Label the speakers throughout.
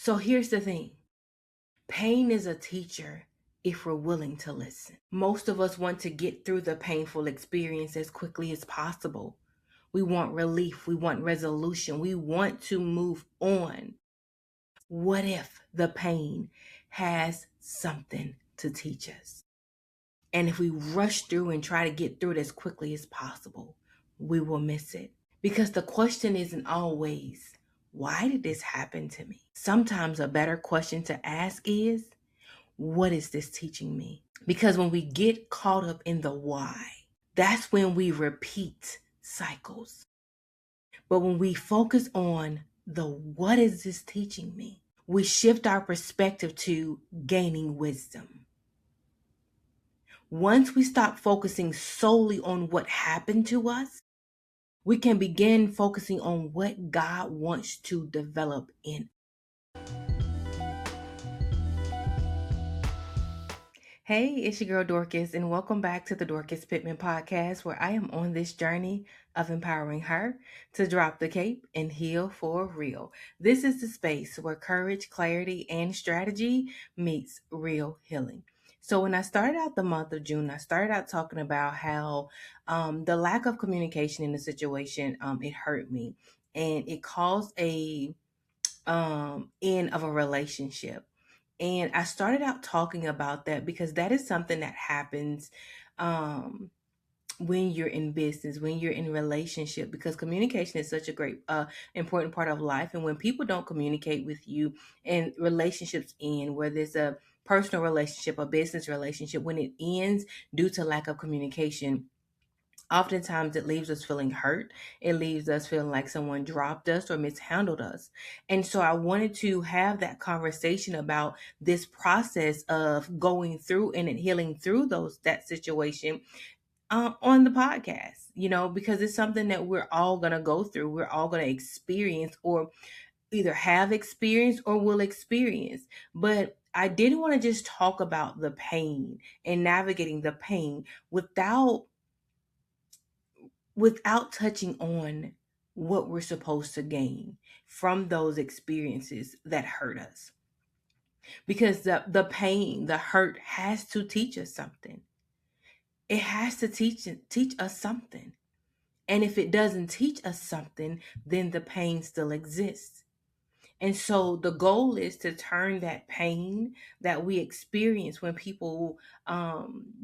Speaker 1: So here's the thing. Pain is a teacher if we're willing to listen. Most of us want to get through the painful experience as quickly as possible. We want relief. We want resolution. We want to move on. What if the pain has something to teach us? And if we rush through and try to get through it as quickly as possible, we will miss it. Because the question isn't always, why did this happen to me? Sometimes a better question to ask is, what is this teaching me? Because when we get caught up in the why, that's when we repeat cycles. But when we focus on the what is this teaching me, we shift our perspective to gaining wisdom. Once we stop focusing solely on what happened to us, we can begin focusing on what God wants to develop in. Hey, it's your girl Dorcas, and welcome back to the Dorcas Pittman podcast, where I am on this journey of empowering her to drop the cape and heal for real. This is the space where courage, clarity, and strategy meets real healing. So when I started out the month of June, I started out talking about how the lack of communication in the situation, it hurt me, and it caused a end of a relationship. And I started out talking about that because that is something that happens um, when you're in business, when you're in relationship, because communication is such a great, important part of life. And when people don't communicate with you and relationships end, whether it's a personal relationship, a business relationship, when it ends due to lack of communication, oftentimes it leaves us feeling hurt. It leaves us feeling like someone dropped us or mishandled us. And so I wanted to have that conversation about this process of going through and healing through that situation on the podcast, because it's something that we're all going to go through. We're all going to experience, or either have experienced or will experience. But I didn't want to just talk about the pain and navigating the pain without touching on what we're supposed to gain from those experiences that hurt us. Because the pain, the hurt has to teach us something. It has to teach us something. And if it doesn't teach us something, then the pain still exists. And so the goal is to turn that pain that we experience when people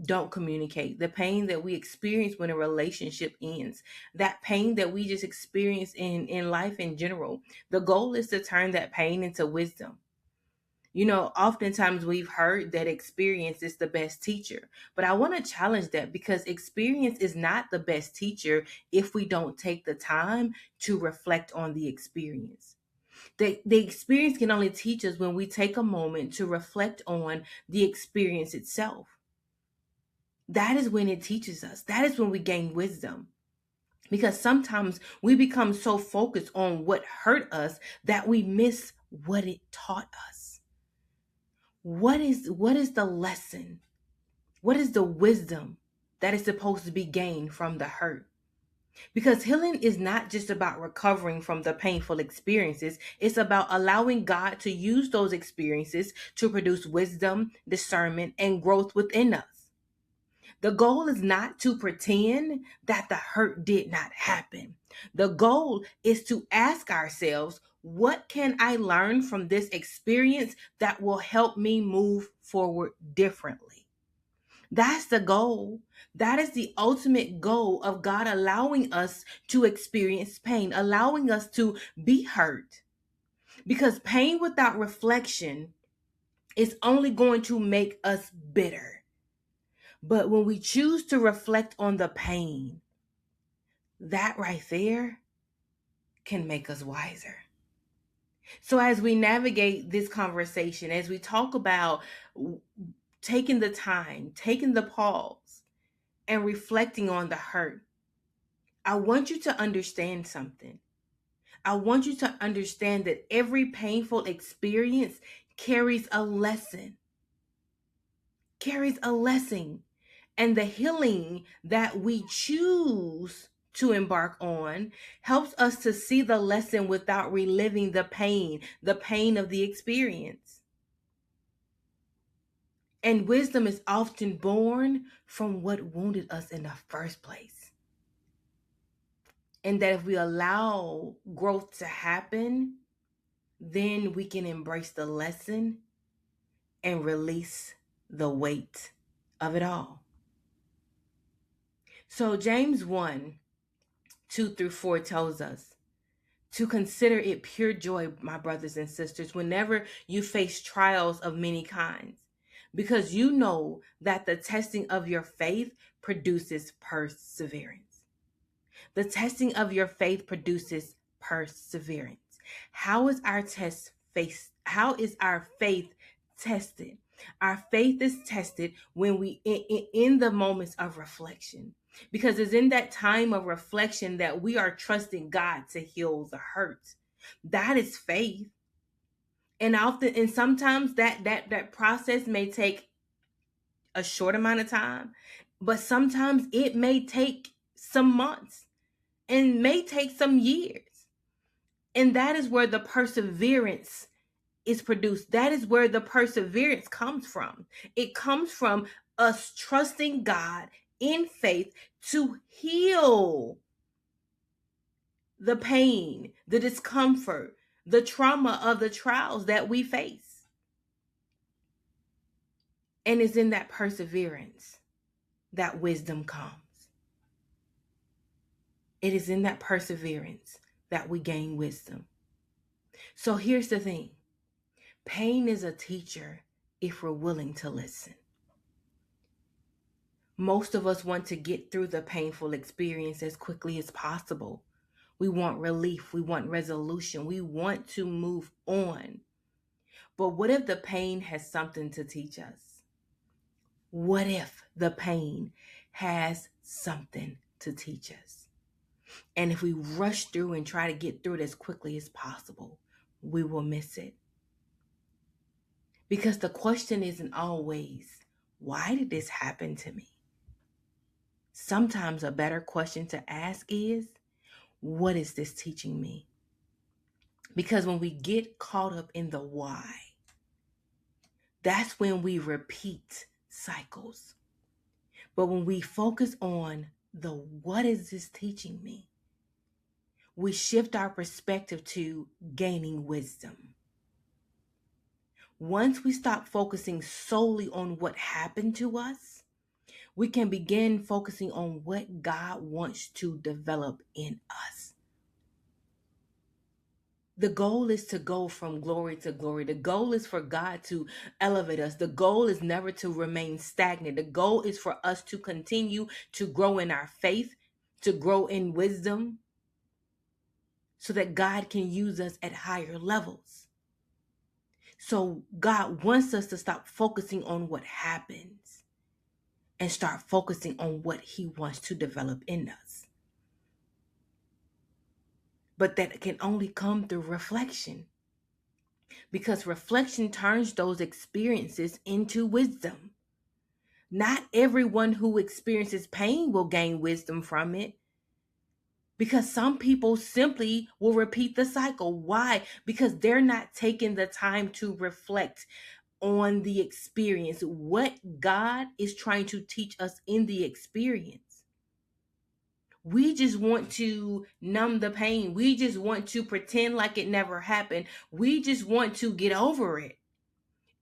Speaker 1: don't communicate, the pain that we experience when a relationship ends, that pain that we just experience in life in general. The goal is to turn that pain into wisdom. Oftentimes we've heard that experience is the best teacher, but I want to challenge that, because experience is not the best teacher if we don't take the time to reflect on the experience. The experience can only teach us when we take a moment to reflect on the experience itself. That is when it teaches us. That is when we gain wisdom. Because sometimes we become so focused on what hurt us that we miss what it taught us. What is the lesson? What is the wisdom that is supposed to be gained from the hurt? Because healing is not just about recovering from the painful experiences. It's about allowing God to use those experiences to produce wisdom, discernment, and growth within us. The goal is not to pretend that the hurt did not happen. The goal is to ask ourselves, what can I learn from this experience that will help me move forward differently? That's the goal. That is the ultimate goal of God allowing us to experience pain, allowing us to be hurt. Because pain without reflection is only going to make us bitter. But when we choose to reflect on the pain, that right there can make us wiser. So as we navigate this conversation, as we talk about taking the time, taking the pause, and reflecting on the hurt, I want you to understand something. I want you to understand that every painful experience carries a lesson. And the healing that we choose to embark on helps us to see the lesson without reliving the pain of the experience. And wisdom is often born from what wounded us in the first place. And that if we allow growth to happen, then we can embrace the lesson and release the weight of it all. So James 1:2-4 tells us to consider it pure joy, my brothers and sisters, whenever you face trials of many kinds, because you know that the testing of your faith produces perseverance. The testing of your faith produces perseverance. How is our faith tested? Our faith is tested when we in the moments of reflection. Because it's in that time of reflection that we are trusting God to heal the hurt. That is faith. And sometimes that process may take a short amount of time, but sometimes it may take some months and may take some years. And that is where the perseverance is produced. That is where the perseverance comes from. It comes from us trusting God in faith to heal the pain, the discomfort, the trauma of the trials that we face. And it's in that perseverance that wisdom comes. It is in that perseverance that we gain wisdom. So here's the thing. Pain is a teacher if we're willing to listen. Most of us want to get through the painful experience as quickly as possible. We want relief. We want resolution. We want to move on. But what if the pain has something to teach us? What if the pain has something to teach us? And if we rush through and try to get through it as quickly as possible, we will miss it. Because the question isn't always, why did this happen to me? Sometimes a better question to ask is, what is this teaching me? Because when we get caught up in the why, that's when we repeat cycles. But when we focus on the what is this teaching me, we shift our perspective to gaining wisdom. Once we stop focusing solely on what happened to us, we can begin focusing on what God wants to develop in us. The goal is to go from glory to glory. The goal is for God to elevate us. The goal is never to remain stagnant. The goal is for us to continue to grow in our faith, to grow in wisdom, so that God can use us at higher levels. So God wants us to stop focusing on what happens and start focusing on what He wants to develop in us. But that can only come through reflection, because reflection turns those experiences into wisdom. Not everyone who experiences pain will gain wisdom from it, because some people simply will repeat the cycle. Why? Because they're not taking the time to reflect on the experience, what God is trying to teach us in the experience. We just want to numb the pain. We just want to pretend like it never happened. We just want to get over it.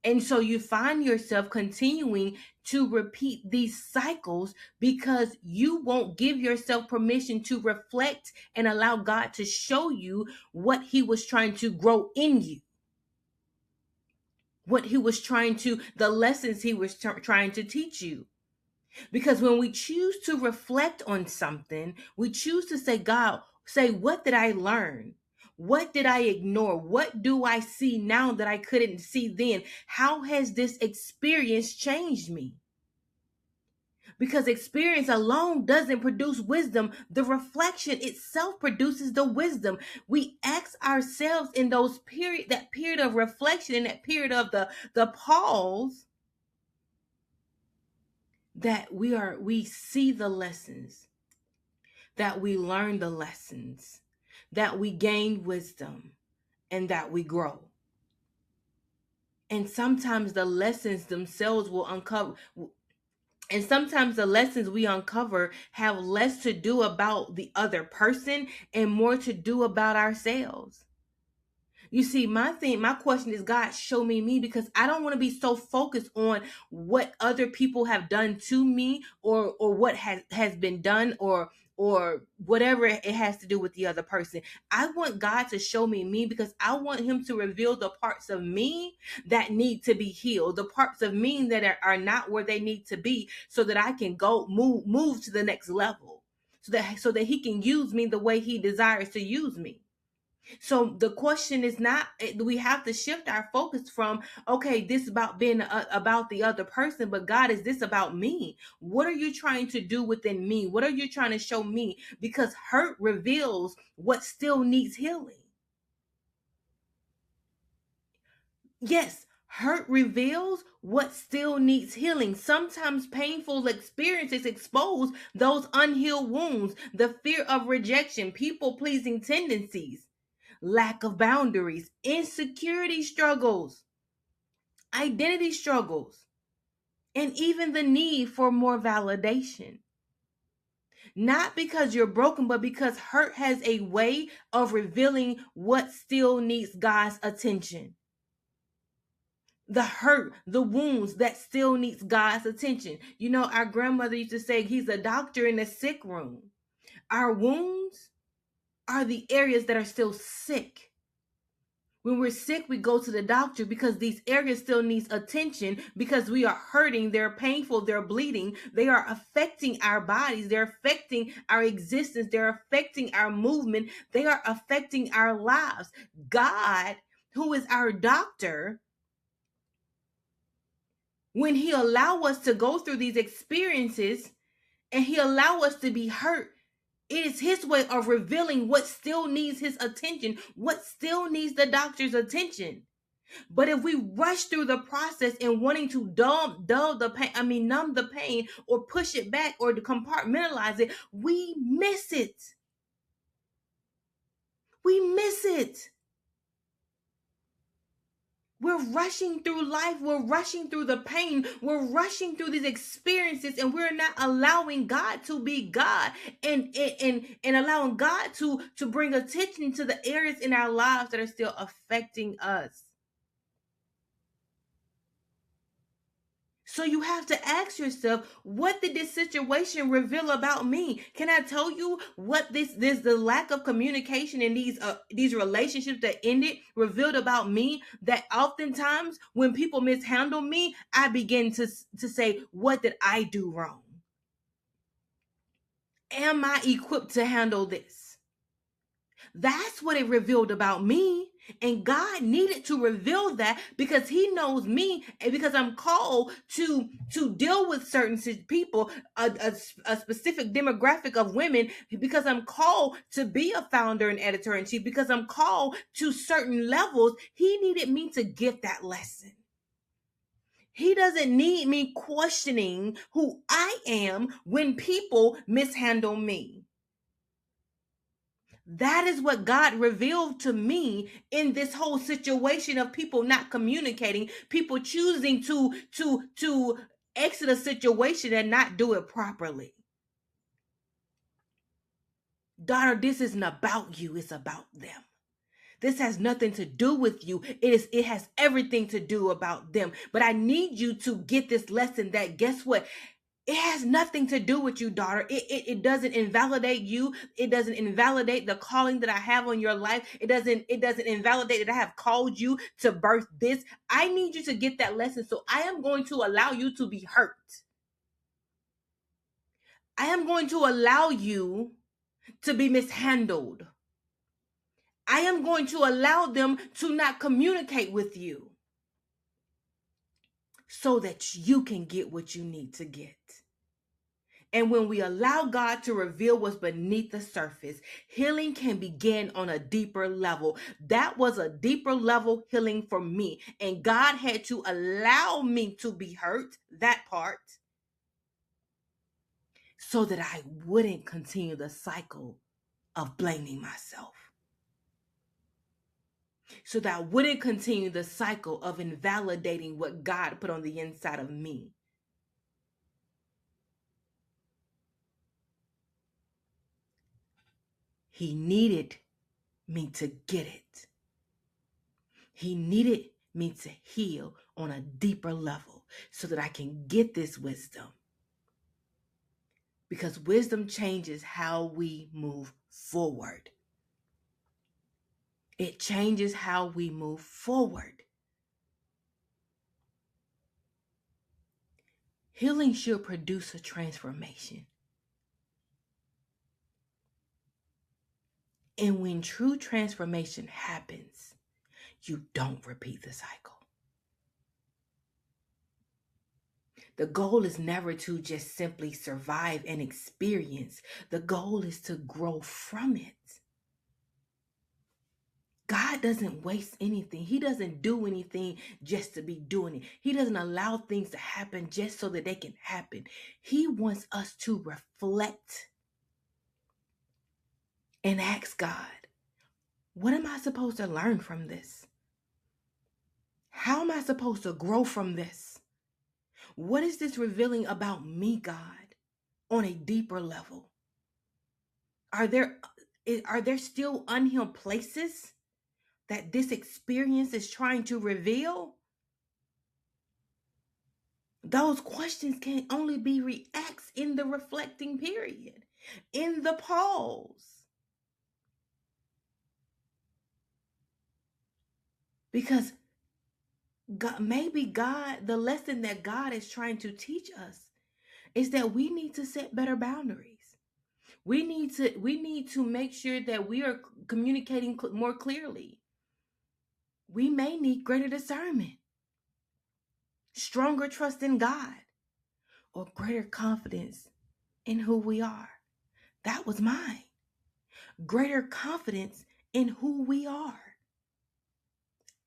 Speaker 1: And so you find yourself continuing to repeat these cycles because you won't give yourself permission to reflect and allow God to show you what He was trying to grow in you. What He was the lessons He was trying to teach you. Because when we choose to reflect on something, we choose to say, God, what did I learn? What did I ignore? What do I see now that I couldn't see then? How has this experience changed me? Because experience alone doesn't produce wisdom. The reflection itself produces the wisdom. We ask ourselves in that period of reflection, in that period of the pause, that we see the lessons that we learn the lessons, that we gain wisdom, and that we grow. And sometimes the lessons themselves will uncover, and sometimes the lessons we uncover have less to do about the other person and more to do about ourselves. You see, my question is, God, show me, because I don't want to be so focused on what other people have done to me, or what has been done, or whatever it has to do with the other person. I want God to show me, because I want him to reveal the parts of me that need to be healed, the parts of me that are not where they need to be, so that I can go move to the next level, so that he can use me the way he desires to use me. So the question is not, we have to shift our focus from, okay, this about being about the other person, but God, is this about me? What are you trying to do within me? What are you trying to show me? Because hurt reveals what still needs healing. Yes, hurt reveals what still needs healing. Sometimes painful experiences expose those unhealed wounds, the fear of rejection, people pleasing tendencies, lack of boundaries, insecurity struggles, identity struggles, and even the need for more validation. Not because you're broken, but because hurt has a way of revealing what still needs God's attention. The hurt, the wounds that still needs God's attention. You know, our grandmother used to say, he's a doctor in the sick room. Our wounds are the areas that are still sick. When we're sick, we go to the doctor because these areas still needs attention, because we are hurting, they're painful, they're bleeding, they are affecting our bodies, they're affecting our existence, they're affecting our movement, they are affecting our lives. God, who is our doctor, when he allow us to go through these experiences and he allow us to be hurt, it is his way of revealing what still needs his attention, what still needs the doctor's attention. But if we rush through the process and wanting to numb the pain, or push it back, or to compartmentalize it, we miss it. We miss it. We're rushing through life. We're rushing through the pain. We're rushing through these experiences, and we're not allowing God to be God, and allowing God to bring attention to the areas in our lives that are still affecting us. So you have to ask yourself, what did this situation reveal about me? Can I tell you what this the lack of communication in these relationships that ended revealed about me? That oftentimes when people mishandle me, I begin to say, what did I do wrong? Am I equipped to handle this? That's what it revealed about me. And God needed to reveal that because he knows me, and because I'm called to deal with certain people, a specific demographic of women, because I'm called to be a founder and editor-in-chief, because I'm called to certain levels. He needed me to get that lesson. He doesn't need me questioning who I am when people mishandle me. That is what God revealed to me in this whole situation of people not communicating, people choosing to exit a situation and not do it properly. Daughter, this isn't about you, it's about them. This has nothing to do with you. It has everything to do about them. But I need you to get this lesson that, guess what? It has nothing to do with you, daughter. It doesn't invalidate you. It doesn't invalidate the calling that I have on your life. It doesn't invalidate that I have called you to birth this. I need you to get that lesson. So I am going to allow you to be hurt. I am going to allow you to be mishandled. I am going to allow them to not communicate with you, so that you can get what you need to get. And when we allow God to reveal what's beneath the surface, healing can begin on a deeper level. That was a deeper level healing for me. And God had to allow me to be hurt, that part. so that I wouldn't continue the cycle of blaming myself, so that I wouldn't continue the cycle of invalidating what God put on the inside of me. He needed me to get it. He needed me to heal on a deeper level so that I can get this wisdom. Because wisdom changes how we move forward. It changes how we move forward. Healing should produce a transformation. And when true transformation happens, you don't repeat the cycle. The goal is never to just simply survive an experience. The goal is to grow from it. God doesn't waste anything. He doesn't do anything just to be doing it. He doesn't allow things to happen just so that they can happen. He wants us to reflect and ask God, what am I supposed to learn from this? How am I supposed to grow from this? What is this revealing about me, God, on a deeper level? Are there still unhealed places that this experience is trying to reveal? Those questions can only be reacts in the reflecting period, in the pause. Because the lesson that God is trying to teach us is that we need to set better boundaries. We need to make sure that we are communicating more clearly. We may need greater discernment, stronger trust in God, or greater confidence in who we are. That was mine. Greater confidence in who we are.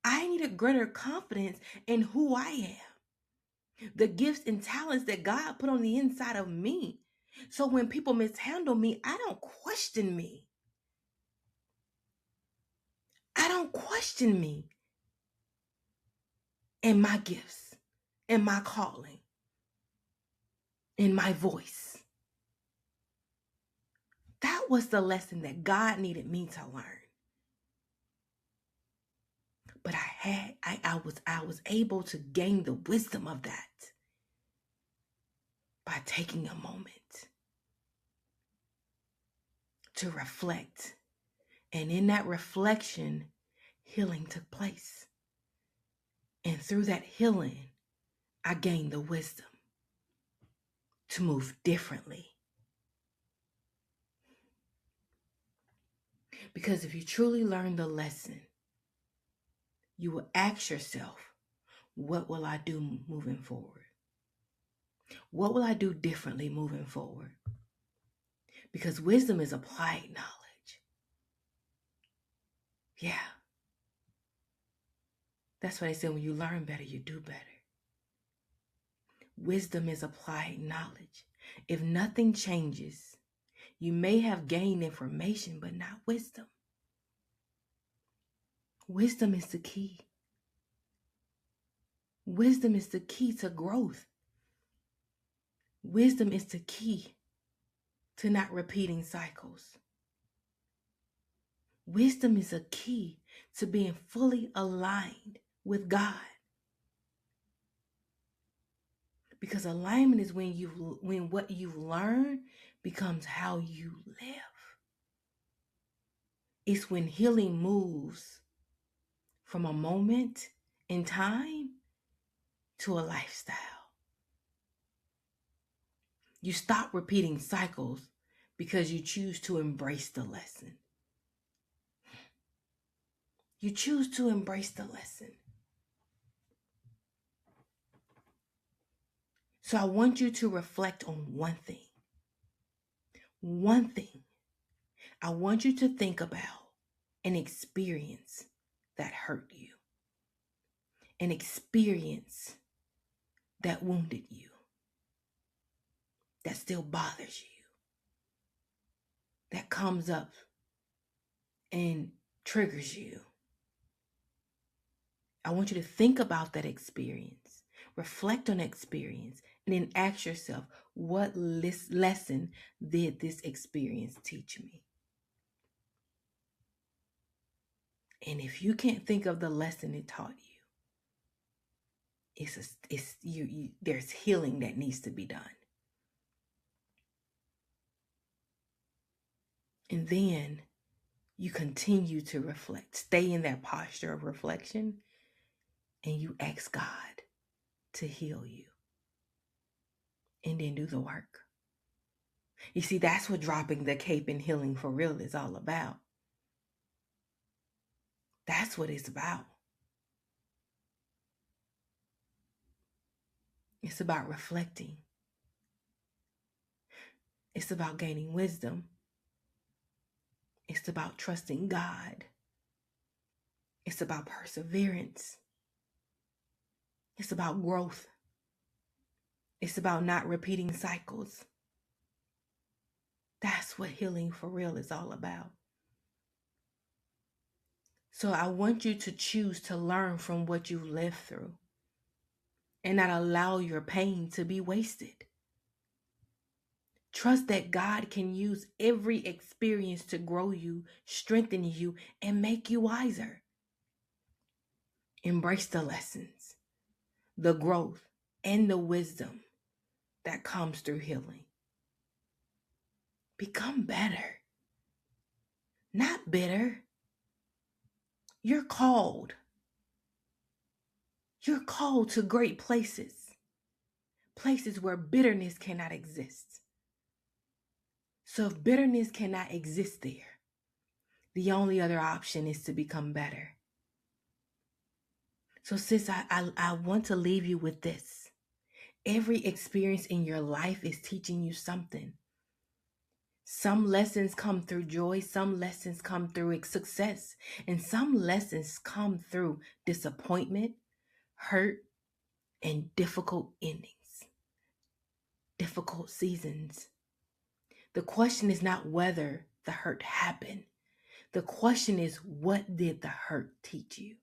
Speaker 1: I needed greater confidence in who I am. The gifts and talents that God put on the inside of me. So when people mishandle me, I don't question me. I don't question me and my gifts and my calling and my voice. That was the lesson that God needed me to learn. But I was able to gain the wisdom of that by taking a moment to reflect. And in that reflection, healing took place. And through that healing, I gained the wisdom to move differently. Because if you truly learn the lesson, you will ask yourself, what will I do moving forward? What will I do differently moving forward? Because wisdom is applied knowledge. Yeah. That's why they say when you learn better, you do better. Wisdom is applied knowledge. If nothing changes, you may have gained information, but not wisdom. Wisdom is the key. Wisdom is the key to growth. Wisdom is the key to not repeating cycles. Wisdom is a key to being fully aligned with God. Because alignment is when what you've learned becomes how you live. It's when healing moves from a moment in time to a lifestyle. You stop repeating cycles because you choose to embrace the lesson. You choose to embrace the lesson. So I want you to reflect on one thing. One thing. I want you to think about an experience that hurt you. An experience that wounded you. that still bothers you, that comes up and triggers you. I want you to think about that experience, reflect on the experience, and then ask yourself, what lesson did this experience teach me? And if you can't think of the lesson it taught you, there's healing that needs to be done. And then you continue to reflect, stay in that posture of reflection, and you ask God to heal you. And then do the work. You see, that's what dropping the cape and healing for real is all about. That's what it's about. It's about reflecting. It's about gaining wisdom. It's about trusting God. It's about perseverance. It's about growth. It's about not repeating cycles. That's what healing for real is all about. So I want you to choose to learn from what you've lived through and not allow your pain to be wasted. Trust that God can use every experience to grow you, strengthen you, and make you wiser. Embrace the lessons, the growth, and the wisdom that comes through healing. Become better, not bitter. You're called. You're called to great places, places where bitterness cannot exist. So if bitterness cannot exist there, the only other option is to become better. So sis, I want to leave you with this. Every experience in your life is teaching you something. Some lessons come through joy, some lessons come through success, and some lessons come through disappointment, hurt, and difficult endings, difficult seasons. The question is not whether the hurt happened. The question is, what did the hurt teach you?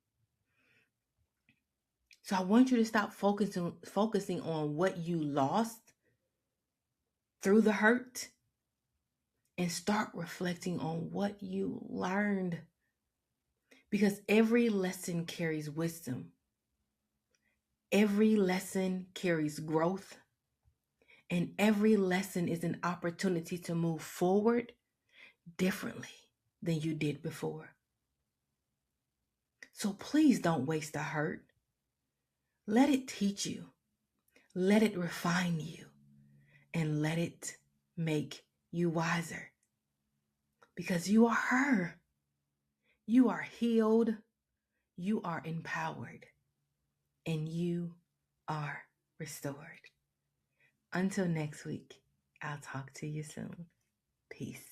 Speaker 1: So I want you to stop focusing on what you lost through the hurt and start reflecting on what you learned. Because every lesson carries wisdom. Every lesson carries growth. And every lesson is an opportunity to move forward differently than you did before. So please don't waste the hurt. Let it teach you. Let it refine you. And let it make you wiser. Because you are her. You are healed. You are empowered. And you are restored. Until next week, I'll talk to you soon. Peace.